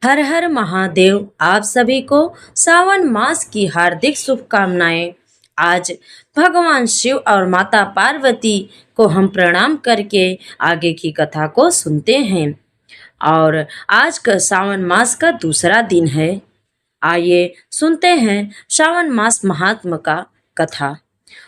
हर हर महादेव। आप सभी को सावन मास की हार्दिक शुभकामनाएं। आज भगवान शिव और माता पार्वती को हम प्रणाम करके आगे की कथा को सुनते हैं। और आज का सावन मास का दूसरा दिन है। आइए सुनते हैं सावन मास महात्म का कथा।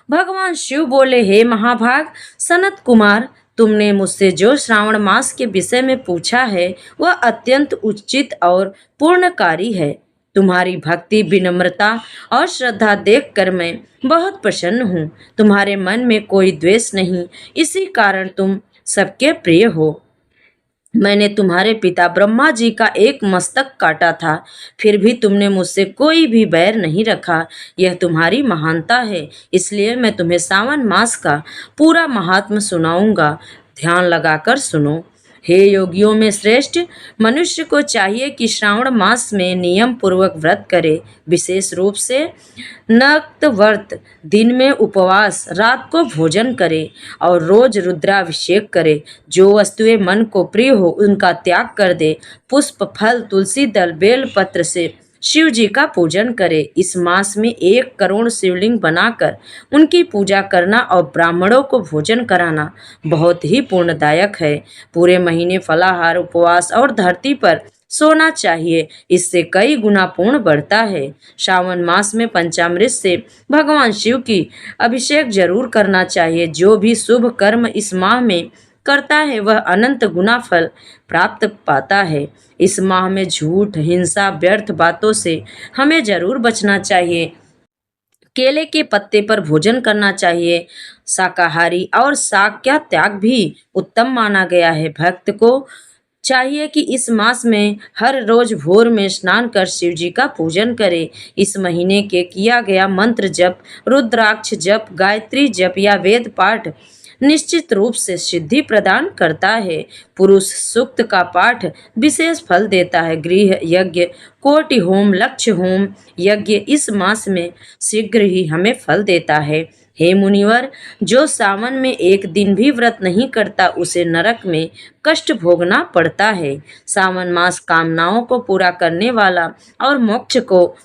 भगवान शिव बोले, हे महाभाग सनत कुमार, तुमने मुझसे जो श्रावण मास के विषय में पूछा है वह अत्यंत उचित और पूर्णकारी है। तुम्हारी भक्ति, विनम्रता और श्रद्धा देखकर मैं बहुत प्रसन्न हूँ। तुम्हारे मन में कोई द्वेष नहीं, इसी कारण तुम सबके प्रिय हो। मैंने तुम्हारे पिता ब्रह्मा जी का एक मस्तक काटा था, फिर भी तुमने मुझसे कोई भी बैर नहीं रखा। यह तुम्हारी महानता है, इसलिए मैं तुम्हें सावन मास का पूरा महात्म सुनाऊंगा। ध्यान लगाकर सुनो। हे योगियों में श्रेष्ठ, मनुष्य को चाहिए कि श्रावण मास में नियम पूर्वक व्रत करे, विशेष रूप से नक्त व्रत, दिन में उपवास, रात को भोजन करे और रोज रुद्राभिषेक करे। जो वस्तुएं मन को प्रिय हो उनका त्याग कर दे। पुष्प, फल, तुलसी दल, बेल पत्र से शिव जी का पूजन करे। इस मास में 1 करोड़ शिवलिंग बनाकर उनकी पूजा करना और ब्राह्मणों को भोजन कराना बहुत ही पुण्यदायक है। पूरे महीने फलाहार, उपवास और धरती पर सोना चाहिए, इससे कई गुना पुण्य बढ़ता है। श्रावण मास में पंचामृत से भगवान शिव की अभिषेक जरूर करना चाहिए। जो भी शुभ कर्म इस माह में करता है वह अनंत गुना फल प्राप्त पाता है। इस माह में झूठ, हिंसा, व्यर्थ बातों से हमें जरूर बचना चाहिए। केले के पत्ते पर भोजन करना चाहिए। शाकाहारी और शाक का त्याग भी उत्तम माना गया है। भक्त को चाहिए कि इस मास में हर रोज भोर में स्नान कर शिव जी का पूजन करे। इस महीने के किया गया मंत्र जप, रुद्राक्ष जप, गायत्री जप या वेद पाठ निश्चित रूप से सिद्धि प्रदान करता है। पुरुष सूक्त का पाठ विशेष फल देता है। गृह यज्ञ, कोटि होम, लक्ष्य होम यज्ञ इस मास में शीघ्र ही हमें फल देता है। हे मुनिवर, जो सावन में एक दिन भी व्रत नहीं करता उसे नरक में कष्ट भोगना पड़ता है। सावन मास कामनाओं को पूरा करने वाला और मोक्ष को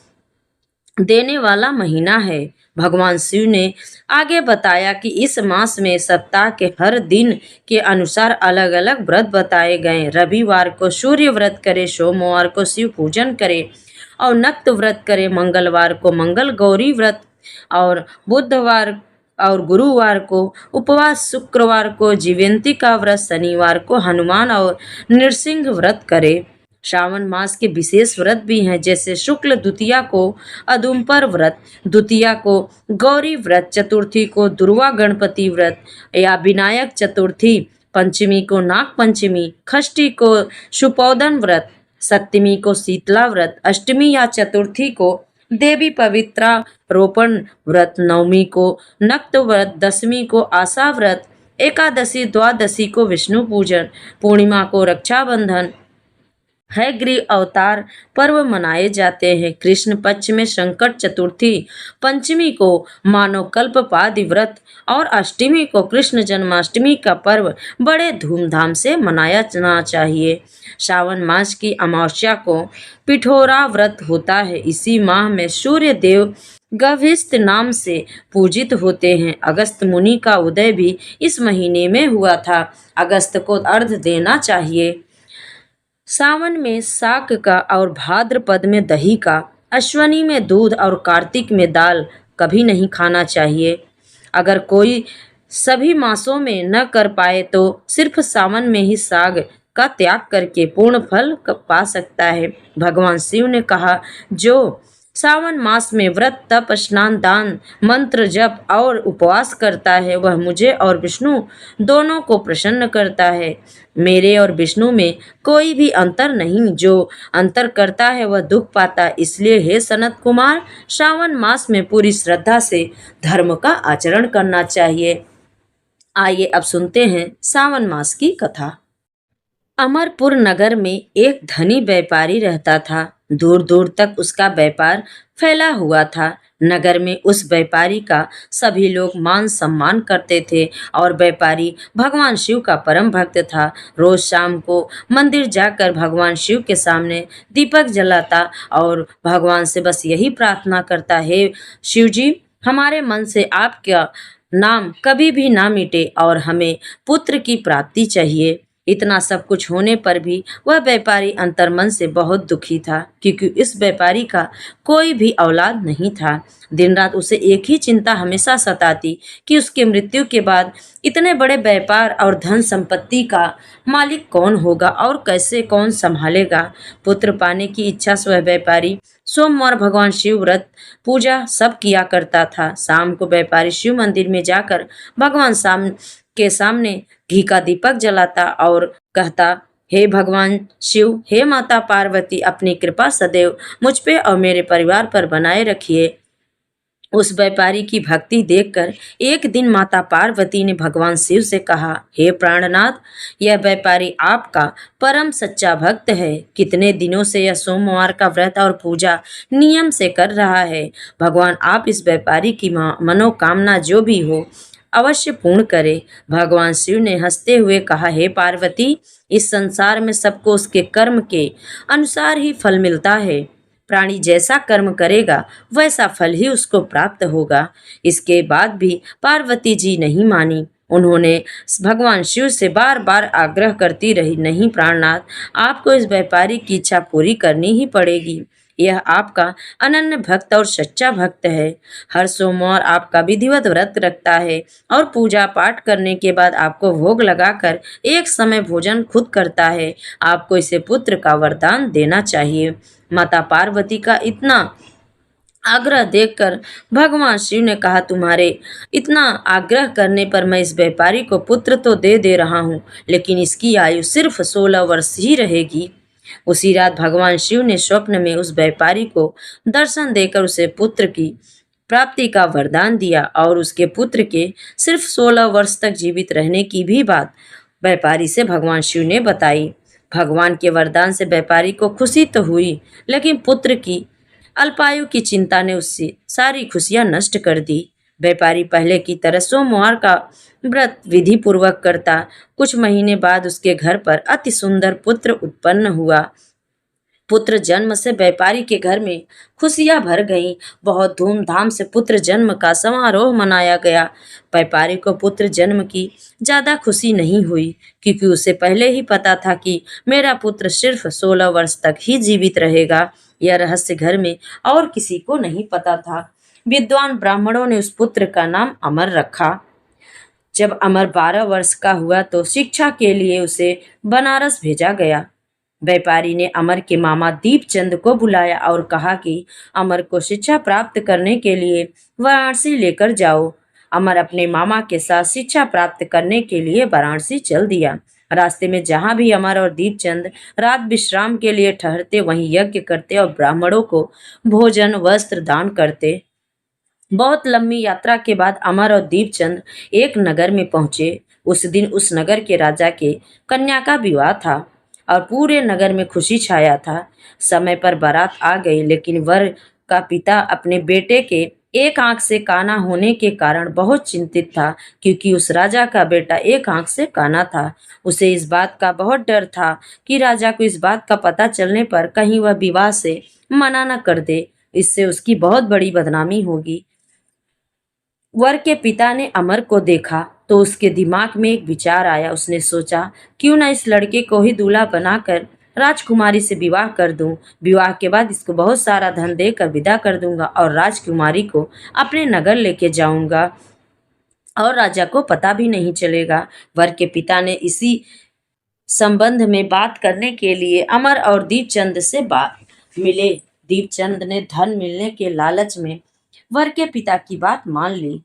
देने वाला महीना है। भगवान शिव ने आगे बताया कि इस मास में सप्ताह के हर दिन के अनुसार अलग अलग व्रत बताए गए। रविवार को सूर्य व्रत करे, सोमवार को शिव पूजन करे और नक्त व्रत करे, मंगलवार को मंगल गौरी व्रत और बुधवार और गुरुवार को उपवास, शुक्रवार को जीवंती का व्रत, शनिवार को हनुमान और नृसिंह व्रत करे। श्रावण मास के विशेष व्रत भी हैं, जैसे शुक्ल द्वितीया को अदुम्पर व्रत, द्वितीया को गौरी व्रत, चतुर्थी को दुर्वा गणपति व्रत या विनायक चतुर्थी, पंचमी को नाग पंचमी, षष्ठी को सुपौदन व्रत, सप्तमी को शीतला व्रत, अष्टमी या चतुर्थी को देवी पवित्रा रोपण व्रत, नवमी को नक्त व्रत, दसवीं को आशा व्रत, एकादशी द्वादशी को विष्णु पूजन, पूर्णिमा को रक्षाबंधन है गृह अवतार पर्व मनाए जाते हैं। कृष्ण पक्ष में संकट चतुर्थी, पंचमी को मानव कल्पपादि व्रत और अष्टमी को कृष्ण जन्माष्टमी का पर्व बड़े धूमधाम से मनाया जाना चाहिए। श्रावण मास की अमावस्या को पिठोरा व्रत होता है। इसी माह में सूर्य देव गविष्ठ नाम से पूजित होते हैं। अगस्त मुनि का उदय भी इस महीने में हुआ था। अगस्त को अर्घ देना चाहिए। सावन में शाक का और भाद्रपद में दही का, अश्वनी में दूध और कार्तिक में दाल कभी नहीं खाना चाहिए। अगर कोई सभी मासों में न कर पाए तो सिर्फ सावन में ही साग का त्याग करके पूर्ण फल पा सकता है। भगवान शिव ने कहा, जो सावन मास में व्रत, तप, स्नान, दान, मंत्र जप और उपवास करता है वह मुझे और विष्णु दोनों को प्रसन्न करता है। मेरे और विष्णु में कोई भी अंतर नहीं, जो अंतर करता है वह दुख पाता। इसलिए हे सनत कुमार, श्रावण मास में पूरी श्रद्धा से धर्म का आचरण करना चाहिए। आइए अब सुनते हैं सावन मास की कथा। अमरपुर नगर में एक धनी व्यापारी रहता था। दूर दूर तक उसका व्यापार फैला हुआ था। नगर में उस व्यापारी का सभी लोग मान सम्मान करते थे और व्यापारी भगवान शिव का परम भक्त था। रोज शाम को मंदिर जाकर भगवान शिव के सामने दीपक जलाता और भगवान से बस यही प्रार्थना करता, हे शिव जी, हमारे मन से आपका नाम कभी भी ना मिटे और हमें पुत्र की प्राप्ति चाहिए। इतना सब कुछ होने पर भी वह व्यापारी अंतर्मन से बहुत दुखी था, क्योंकि इस व्यापारी का कोई भी औलाद नहीं था। दिन रात उसे एक ही चिंता हमेशा सताती कि उसके मृत्यु के बाद इतने बड़े व्यापार और धन संपत्ति का मालिक कौन होगा और कैसे कौन संभालेगा। पुत्र पाने की इच्छा से वह व्यापारी सोमवार भगवान शिव व्रत पूजा सब किया करता था। शाम को व्यापारी शिव मंदिर में जाकर भगवान के सामने घी का दीपक जलाता और कहता, हे भगवान शिव, हे माता पार्वती, अपनी कृपा सदैव मुझ पे और मेरे परिवार पर बनाए रखिए। उस व्यापारी की भक्ति देखकर एक दिन माता पार्वती ने भगवान शिव से कहा, हे प्राणनाथ, यह व्यापारी आपका परम सच्चा भक्त है। कितने दिनों से यह सोमवार का व्रत और पूजा नियम से कर रहा है। भगवान आप इस व्यापारी की मनोकामना जो भी हो अवश्य पूर्ण करे। भगवान शिव ने हंसते हुए कहा, हे पार्वती, इस संसार में सबको उसके कर्म के अनुसार ही फल मिलता है। प्राणी जैसा कर्म करेगा वैसा फल ही उसको प्राप्त होगा। इसके बाद भी पार्वती जी नहीं मानी। उन्होंने भगवान शिव से बार बार आग्रह करती रही, नहीं प्राणनाथ, आपको इस व्यापारी की इच्छा पूरी करनी ही पड़ेगी। यह आपका अनन्य भक्त और सच्चा भक्त है। हर सोमवार आपका विधिवत व्रत रखता है और पूजा पाठ करने के बाद आपको भोग लगाकर एक समय भोजन खुद करता है। आपको इसे पुत्र का वरदान देना चाहिए। माता पार्वती का इतना आग्रह देखकर भगवान शिव ने कहा, तुम्हारे इतना आग्रह करने पर मैं इस व्यापारी को पुत्र तो दे दे रहा हूँ, लेकिन इसकी आयु सिर्फ 16 वर्ष ही रहेगी। उसी रात भगवान शिव ने स्वप्न में उस व्यापारी को दर्शन देकर उसे पुत्र की प्राप्ति का वरदान दिया और उसके पुत्र के सिर्फ 16 वर्ष तक जीवित रहने की भी बात व्यापारी से भगवान शिव ने बताई। भगवान के वरदान से व्यापारी को खुशी तो हुई, लेकिन पुत्र की अल्पायु की चिंता ने उससे सारी खुशियां नष्ट कर दी। व्यापारी पहले की तरह सोमवार का व्रत विधि पूर्वक करता। कुछ महीने बाद उसके घर पर अति सुंदर पुत्र उत्पन्न हुआ। पुत्र जन्म से व्यापारी के घर में खुशियां भर गईं। बहुत धूमधाम से पुत्र जन्म का समारोह मनाया गया। व्यापारी को पुत्र जन्म की ज्यादा खुशी नहीं हुई, क्योंकि उसे पहले ही पता था कि मेरा पुत्र सिर्फ 16 वर्ष तक ही जीवित रहेगा। यह रहस्य घर में और किसी को नहीं पता था। विद्वान ब्राह्मणों ने उस पुत्र का नाम अमर रखा। जब अमर 12 वर्ष का हुआ तो शिक्षा के लिए उसे बनारस भेजा गया। व्यापारी ने अमर के मामा दीपचंद को बुलाया और कहा कि अमर को शिक्षा प्राप्त करने के लिए वाराणसी लेकर जाओ। अमर अपने मामा के साथ शिक्षा प्राप्त करने के लिए वाराणसी चल दिया। रास्ते में जहां भी अमर और दीपचंद रात विश्राम के लिए ठहरते, वहीं यज्ञ करते और ब्राह्मणों को भोजन वस्त्र दान करते। बहुत लंबी यात्रा के बाद अमर और दीपचंद एक नगर में पहुंचे। उस दिन उस नगर के राजा के कन्या का विवाह था और पूरे नगर में खुशी छाया था। समय पर बारात आ गई, लेकिन वर का पिता अपने बेटे के एक आंख से काना होने के कारण बहुत चिंतित था, क्योंकि उस राजा का बेटा एक आंख से काना था। उसे इस बात का बहुत डर था कि राजा को इस बात का पता चलने पर कहीं वह विवाह से मना न कर दे, इससे उसकी बहुत बड़ी बदनामी होगी। वर के पिता ने अमर को देखा तो उसके दिमाग में एक विचार आया। उसने सोचा, क्यों न इस लड़के को ही दूल्हा बनाकर राजकुमारी से विवाह कर दूं। विवाह के बाद इसको बहुत सारा धन देकर विदा कर दूंगा और राजकुमारी को अपने नगर लेके जाऊंगा और राजा को पता भी नहीं चलेगा। वर के पिता ने इसी संबंध में बात करने के लिए अमर और दीपचंद से बात मिले। दीपचंद ने धन मिलने के लालच में वर के पिता की बात मान ली।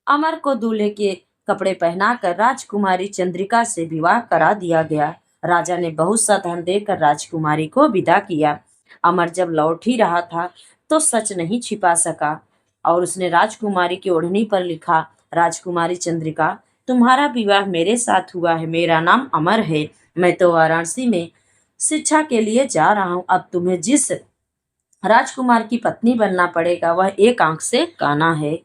अमर को दूल्हे के कपड़े पहनाकर राजकुमारी चंद्रिका से विवाह करा दिया गया। राजा ने बहुत सा धन देकर राजकुमारी को विदा किया। अमर जब लौट ही रहा था तो सच नहीं छिपा सका और उसने राजकुमारी की ओढ़नी पर लिखा, राजकुमारी चंद्रिका, तुम्हारा विवाह मेरे साथ हुआ है। मेरा नाम अमर है। मैं तो वाराणसी में शिक्षा के लिए जा रहा हूँ। अब तुम्हें जिस राजकुमार की पत्नी बनना पड़ेगा वह एक आंख से काना है।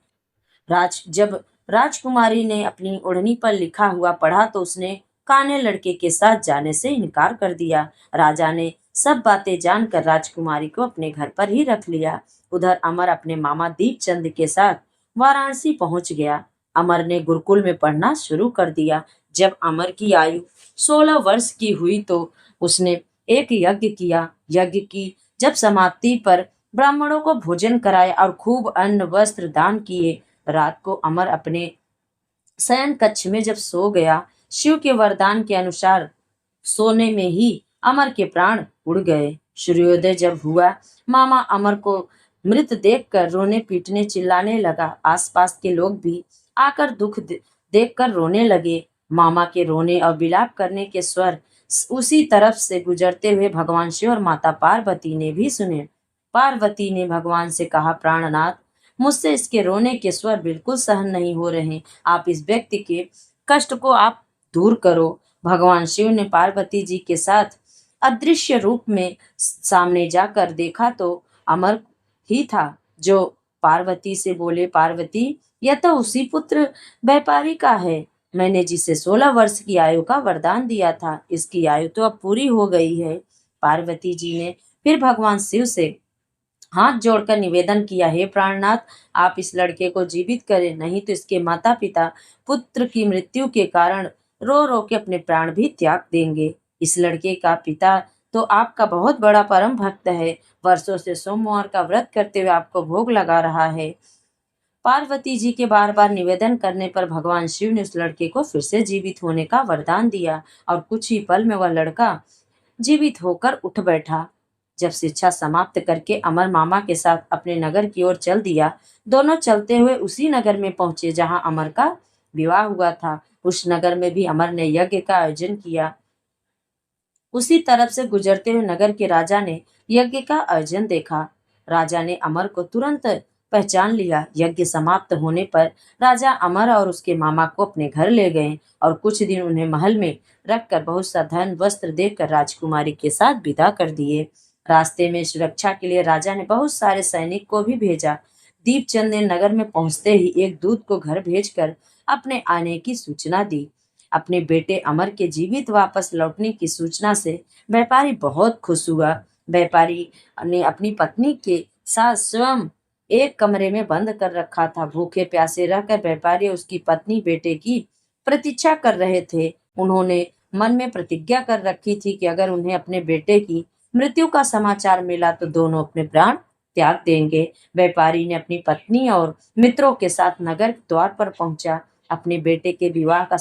जब राजकुमारी ने अपनी ओढ़नी पर लिखा हुआ पढ़ा तो उसने काने लड़के के साथ जाने से इनकार कर दिया। राजा ने सब बातें जानकर राजकुमारी को अपने घर पर ही रख लिया। उधर अमर अपने मामा दीपचंद के साथ वाराणसी पहुंच गया। अमर ने गुरुकुल में पढ़ना शुरू कर दिया। जब अमर की आयु 16 वर्ष की हुई तो उसने एक यज्ञ किया। यज्ञ की जब समाप्ति पर ब्राह्मणों को भोजन कराया और खूब अन्न वस्त्र दान किए। रात को अमर अपने शयन कक्ष में जब सो गया, शिव के वरदान के अनुसार सोने में ही अमर के प्राण उड़ गए। सूर्योदय जब हुआ, मामा अमर को मृत देखकर रोने पीटने चिल्लाने लगा। आसपास के लोग भी आकर देखकर रोने लगे। मामा के रोने और विलाप करने के स्वर उसी तरफ से गुजरते हुए भगवान शिव और माता पार्वती ने भी सुने। पार्वती ने भगवान से कहा, प्राणनाथ, मुझसे इसके रोने के स्वर बिल्कुल सहन नहीं हो रहे। आप इस व्यक्ति के कष्ट को आप दूर करो। भगवान शिव ने पार्वती जी के साथ अदृश्य रूप में सामने जाकर देखा तो अमर ही था, जो पार्वती से बोले, पार्वती, यह तो उसी पुत्र व्यापारी का है, मैंने जिसे 16 वर्ष की आयु का वरदान दिया था। इसकी आयु तो अब पूरी हो गई है। पार्वती जी ने फिर भगवान शिव से हाथ जोड़कर निवेदन किया, हे प्राणनाथ, आप इस लड़के को जीवित करें, नहीं तो इसके माता पिता पुत्र की मृत्यु के कारण रो रो के अपने प्राण भी त्याग देंगे। इस लड़के का पिता तो आपका बहुत बड़ा परम भक्त है, वर्षों से सोमवार का व्रत करते हुए आपको भोग लगा रहा है। पार्वती जी के बार बार निवेदन करने पर भगवान शिव ने उस लड़के को फिर से जीवित होने का वरदान दिया और कुछ ही पल में वह लड़का जीवित होकर उठ बैठा। जब शिक्षा समाप्त करके अमर मामा के साथ अपने नगर की ओर चल दिया। दोनों चलते हुए उसी नगर में पहुंचे जहां अमर का विवाह हुआ था। उस नगर में भी अमर ने यज्ञ का आयोजन किया। उसी तरफ से गुजरते हुए नगर के राजा ने यज्ञ का आयोजन देखा। राजा ने अमर को तुरंत पहचान लिया। यज्ञ समाप्त होने पर राजा अमर और उसके मामा को अपने घर ले गए और कुछ दिन उन्हें महल में रखकर बहुत सा धन वस्त्र देकर राजकुमारी के साथ विदा कर दिए। रास्ते में सुरक्षा के लिए राजा ने बहुत सारे सैनिक को भी भेजा। दीपचंद ने नगर में पहुंचते ही एक दूत को घर भेजकर अपने आने की सूचना दी। अपने बेटे अमर के जीवित वापस लौटने की सूचना से व्यापारी बहुत खुश हुआ। व्यापारी ने अपनी पत्नी के साथ स्वयं एक कमरे में बंद कर रखा था। भूखे प्यासे रहकर व्यापारी उसकी पत्नी बेटे की प्रतीक्षा कर रहे थे। उन्होंने मन में प्रतिज्ञा कर रखी थी कि अगर उन्हें अपने बेटे की मृत्यु का समाचार मिला तो दोनों अपने प्राण त्याग देंगे। व्यापारी ने अपनी पत्नी और मित्रों के साथ नगर द्वार पर पहुंचा। अपने बेटे के विवाह का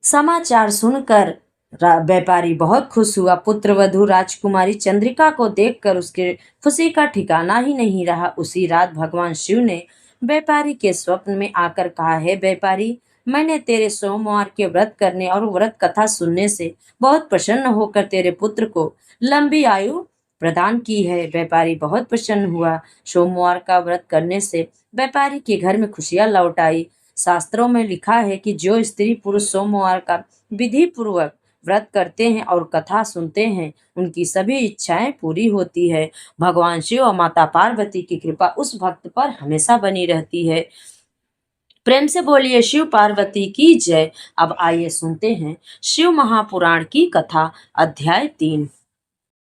समाचार सुनकर व्यापारी बहुत खुश हुआ। पुत्र वधू राजकुमारी चंद्रिका को देखकर उसके खुशी का ठिकाना ही नहीं रहा। उसी रात भगवान शिव ने व्यापारी के स्वप्न में आकर कहा, है व्यापारी, मैंने तेरे सोमवार के व्रत करने और व्रत कथा सुनने से बहुत प्रसन्न होकर तेरे पुत्र को लंबी आयु प्रदान की है। व्यापारी बहुत प्रसन्न हुआ। सोमवार का व्रत करने से व्यापारी के घर में खुशियां लौट आई। शास्त्रों में लिखा है कि जो स्त्री पुरुष सोमवार का विधि पूर्वक व्रत करते हैं और कथा सुनते हैं, उनकी सभी इच्छाएं पूरी होती है। भगवान शिव और माता पार्वती की कृपा उस भक्त पर हमेशा बनी रहती है। प्रेम से बोलिए शिव पार्वती की जय। अब आइए सुनते हैं शिव महापुराण की कथा, अध्याय 3।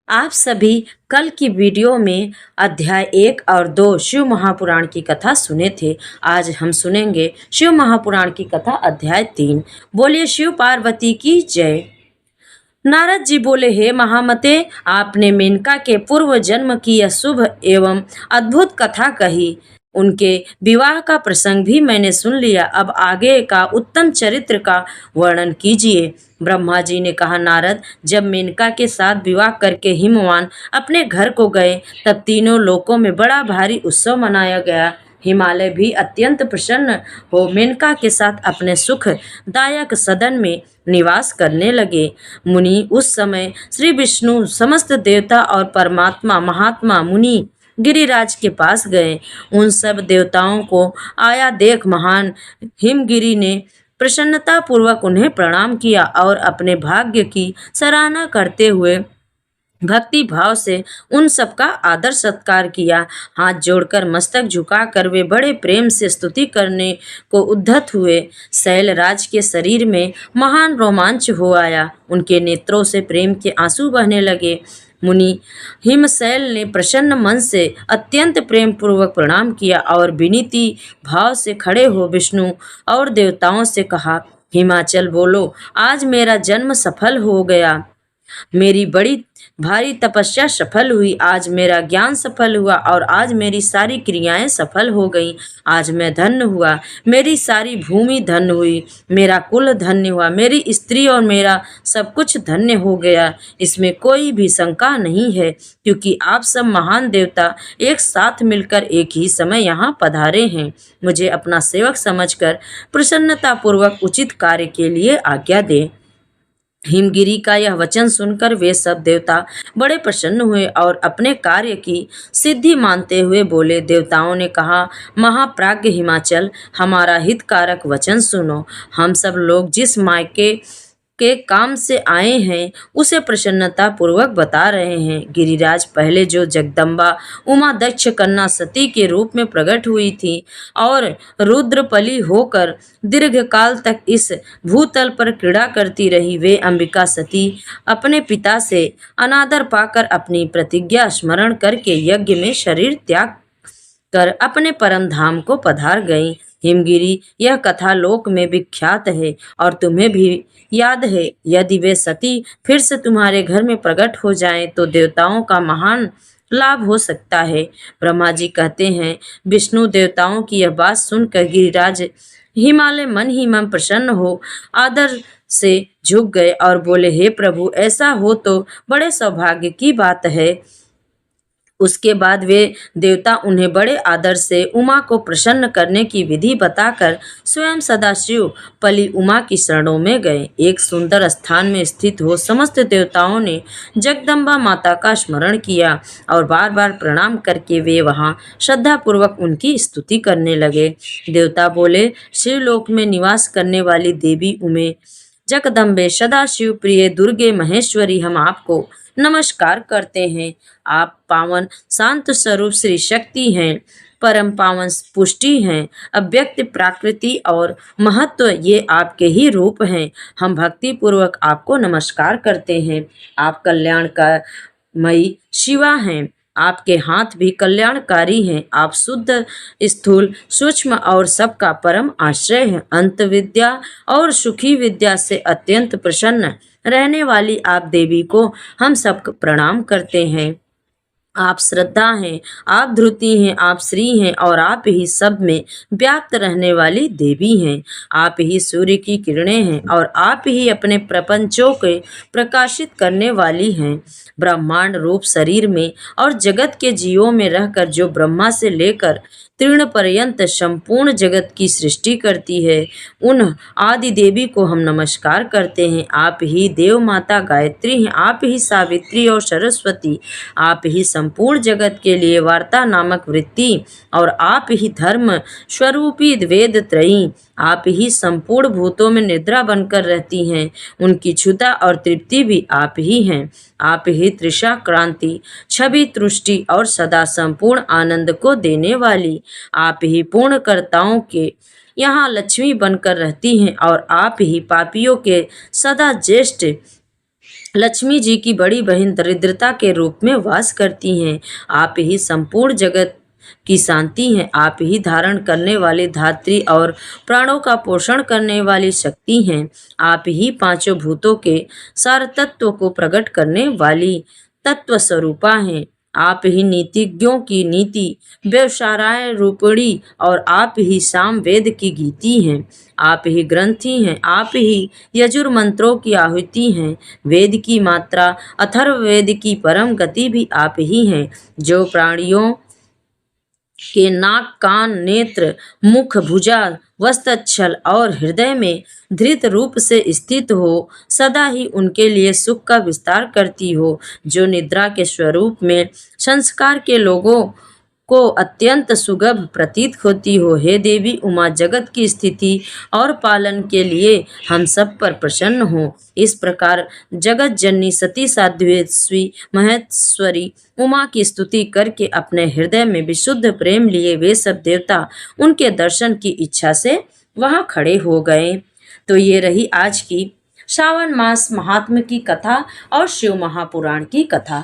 आप सभी कल की वीडियो में अध्याय 1 और 2 शिव महापुराण की कथा सुने थे। आज हम सुनेंगे शिव महापुराण की कथा अध्याय 3। बोलिए शिव पार्वती की जय। नारद जी बोले, हे महामते, आपने मेनका के पूर्व जन्म की यह शुभ एवं अद्भुत कथा कही। उनके विवाह का प्रसंग भी मैंने सुन लिया। अब आगे का उत्तम चरित्र का वर्णन कीजिए। ब्रह्मा जी ने कहा, नारद, जब मेनका के साथ विवाह करके हिमवान अपने घर को गए तब तीनों लोकों में बड़ा भारी उत्सव मनाया गया। हिमालय भी अत्यंत प्रसन्न हो मेनका के साथ अपने सुखदायक सदन में निवास करने लगे। मुनि उस समय श्री विष्णु, समस्त देवता और परमात्मा महात्मा मुनि गिरिराज के पास गए। उन सब देवताओं को आया देख महान हिमगिरि ने प्रसन्नता पूर्वक उन्हें प्रणाम किया और अपने भाग्य की सराहना करते हुए भक्ति भाव से उन सबका आदर सत्कार किया। हाथ जोड़कर मस्तक झुकाकर वे बड़े प्रेम से स्तुति करने को उद्धत हुए। शैलराज के शरीर में महान रोमांच हो आया, उनके नेत्रों से प्रेम के आंसू बहने लगे। मुनि हिमशैल ने प्रसन्न मन से अत्यंत प्रेम पूर्वक प्रणाम किया और विनीति भाव से खड़े हो विष्णु और देवताओं से कहा, हिमाचल बोलो, आज मेरा जन्म सफल हो गया, मेरी बड़ी भारी तपस्या सफल हुई, आज मेरा ज्ञान सफल हुआ और आज मेरी सारी क्रियाएं सफल हो गईं। आज मैं धन्य हुआ, मेरी सारी भूमि धन्य हुई, मेरा कुल धन्य हुआ, मेरी स्त्री और मेरा सब कुछ धन्य हो गया। इसमें कोई भी शंका नहीं है, क्योंकि आप सब महान देवता एक साथ मिलकर एक ही समय यहाँ पधारे हैं। मुझे अपना सेवक समझकर प्रसन्नतापूर्वक उचित कार्य के लिए आज्ञा दें। हिमगिरी का यह वचन सुनकर वे सब देवता बड़े प्रसन्न हुए और अपने कार्य की सिद्धि मानते हुए बोले। देवताओं ने कहा, महाप्राज्ञ हिमाचल, हमारा हितकारक वचन सुनो। हम सब लोग जिस मायके के काम से आए हैं उसे प्रसन्नता पूर्वक बता रहे हैं। गिरिराज पहले जो जगदम्बा उमा दक्ष कन्या सती के रूप में प्रकट हुई थी और रुद्रपली होकर दीर्घ काल तक इस भूतल पर क्रीड़ा करती रही, वे अंबिका सती अपने पिता से अनादर पाकर अपनी प्रतिज्ञा स्मरण करके यज्ञ में शरीर त्याग कर अपने परम धाम को पधार गईं। हिमगिरी, यह कथा लोक में विख्यात है और तुम्हें भी याद है। यदि वे सती फिर से तुम्हारे घर में प्रकट हो जाएं तो देवताओं का महान लाभ हो सकता है। ब्रह्मा जी कहते हैं, विष्णु देवताओं की यह बात सुनकर गिरिराज हिमालय मन ही मन प्रसन्न हो आदर से झुक गए और बोले, हे प्रभु, ऐसा हो तो बड़े सौभाग्य की बात है। उसके बाद वे देवता उन्हें बड़े आदर से उमा को प्रसन्न करने की विधि बताकर स्वयं सदाशिव पली उमा की शरणों में गए। एक सुंदर स्थान में स्थित हो समस्त देवताओं ने जगदम्बा माता का स्मरण किया और बार बार प्रणाम करके वे वहां श्रद्धापूर्वक उनकी स्तुति करने लगे। देवता बोले, शिवलोक में निवास करने वाली देवी उमे, जगदम्बे, सदाशिव प्रिय दुर्गे महेश्वरी, हम आपको नमस्कार करते हैं। आप पावन शांत स्वरूप श्री शक्ति हैं, परम पावन पुष्टि हैं, अव्यक्त प्राकृति और महत्व ये आपके ही रूप हैं। हम भक्ति पूर्वक आपको नमस्कार करते हैं। आप कल्याणमयी शिवा हैं, आपके हाथ भी कल्याणकारी हैं। आप शुद्ध, स्थूल, सूक्ष्म और सबका परम आश्रय हैं। अंत विद्या और सुखी विद्या से अत्यंत प्रसन्न रहने वाली आप देवी को हम सब प्रणाम करते हैं। आप श्रद्धा हैं, आप धृति हैं, आप श्री हैं और आप ही सब में व्याप्त रहने वाली देवी हैं। आप ही सूर्य की किरणें हैं और आप ही अपने प्रपंचों के प्रकाशित करने वाली हैं। ब्रह्मांड रूप शरीर में और जगत के जीवों में रहकर जो ब्रह्मा से लेकर तृण पर्यंत संपूर्ण जगत की सृष्टि करती है, उन आदि देवी को हम नमस्कार करते हैं। आप ही देव माता गायत्री हैं, आप ही सावित्री और सरस्वती, आप ही संपूर्ण जगत के लिए वार्ता नामक वृत्ति और आप ही धर्म स्वरूपी वेद त्रयी, आप ही संपूर्ण भूतों में निद्रा बनकर रहती हैं, उनकी क्षुधा और तृप्ति भी आप ही हैं। आप ही तृषा क्रांति, छवि तुष्टि और सदा संपूर्ण आनंद को देने वाली, आप ही पूर्णकर्ताओं के यहाँ लक्ष्मी बनकर रहती हैं और आप ही पापियों के सदा ज्येष्ठ लक्ष्मी जी की बड़ी बहन दरिद्रता के रूप में वास करती हैं। आप ही संपूर्ण जगत की शांति हैं। आप ही धारण करने वाली धात्री और प्राणों का पोषण करने वाली शक्ति हैं। आप ही पांचों भूतों के सार तत्व को प्रकट करने वाली तत्व स्वरूपा हैं। आप ही नीतिज्ञों की नीति व्यवसाय रूपिणी और आप ही साम वेद की गीति हैं। आप ही ग्रंथी हैं, आप ही यजुर मंत्रों की आहुति हैं। वेद की मात्रा अथर्व वेद की परम गति भी आप ही हैं। जो प्राणियों के नाक, कान, नेत्र, मुख, भुजा, वस्तच्छल और हृदय में धृत रूप से स्थित हो, सदा ही उनके लिए सुख का विस्तार करती हो। जो निद्रा के स्वरूप में संस्कार के लोगों को अत्यंत सुगम प्रतीत होती हो। हे देवी उमा, जगत की स्थिति और पालन के लिए हम सब पर प्रसन्न हो। इस प्रकार जगत जननी सती साध्वी महेश्वरी उमा की स्तुति करके अपने हृदय में विशुद्ध प्रेम लिए वे सब देवता उनके दर्शन की इच्छा से वहां खड़े हो गए। तो ये रही आज की श्रावण मास महात्म्य की कथा और शिव महापुराण की कथा।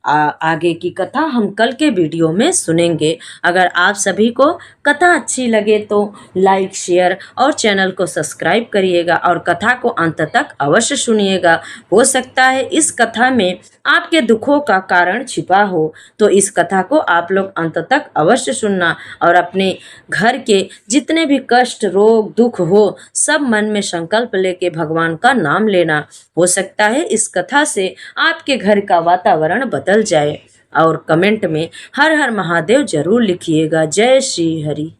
आगे की कथा हम कल के वीडियो में सुनेंगे। अगर आप सभी को कथा अच्छी लगे तो लाइक, शेयर और चैनल को सब्सक्राइब करिएगा और कथा को अंत तक अवश्य सुनिएगा। हो सकता है इस कथा में आपके दुखों का कारण छिपा हो, तो इस कथा को आप लोग अंत तक अवश्य सुनना और अपने घर के जितने भी कष्ट, रोग, दुख हो सब मन में संकल्प लेके भगवान का नाम लेना। हो सकता है इस कथा से आपके घर का वातावरण बदल जाए। और कमेंट में हर हर महादेव जरूर लिखिएगा। जय श्री हरि।